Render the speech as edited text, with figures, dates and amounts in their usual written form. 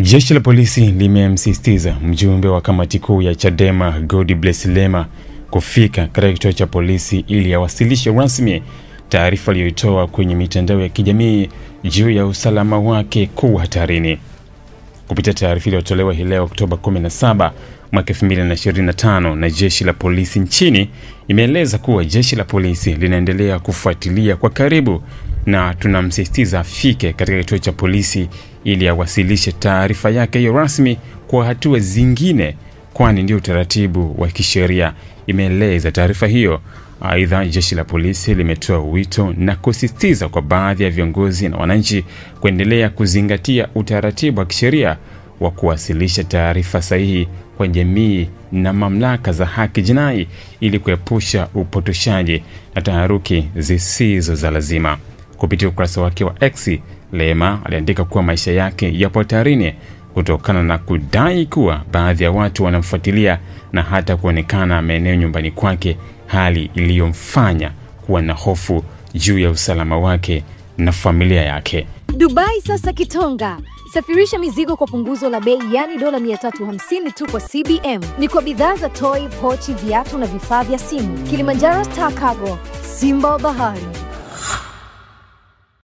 Jeshi la polisi limemsisitiza mjumbe wa kamati kuu ya Chadema Godbless Lema kufika katika kituo cha polisi ili awasilishe rasmi taarifa aliyoitoa kwenye mitandao ya kijamii juu ya usalama wake kuwa hatarini. Kupitia taarifa iliyotolewa hii leo Oktoba 17 mwaka 2025 na jeshi la polisi nchini, imeeleza kuwa jeshi la polisi linaendelea kufuatilia kwa karibu na tunamsisitiza afike katika kituo cha polisi ili awasilishe taarifa yake hiyo rasmi kwa hatua zingine, kwani ndio utaratibu wa kisheria, imeeleza taarifa hiyo. Aidha, jeshi la polisi limetoa wito na kusisitiza kwa baadhi ya viongozi na wananchi kuendelea kuzingatia utaratibu wa kisheria wa kuwasilisha taarifa sahihi kwa jamii na mamlaka za haki jinai ili kuepusha upotoshaji na taharuki zisizo za lazima. Kupitia ukurasa wake wa X, Lema aliandika kuwa maisha yake yapo hatarini kutokana na kudai kuwa baadhi ya watu wanamfuatilia na hata kuonekana maeneo nyumbani kwake, hali iliyomfanya kuwa na hofu juu ya usalama wake na familia yake. Dubai sasa Kitonga. Safirisha mizigo kwa punguzo la bei, yani dola 350 tu kwa CBM. Ni kwa bidhaa za toy, pochi, viatu na vifaa vya simu. Kilimanjaro Star Cargo, Simba Bahari.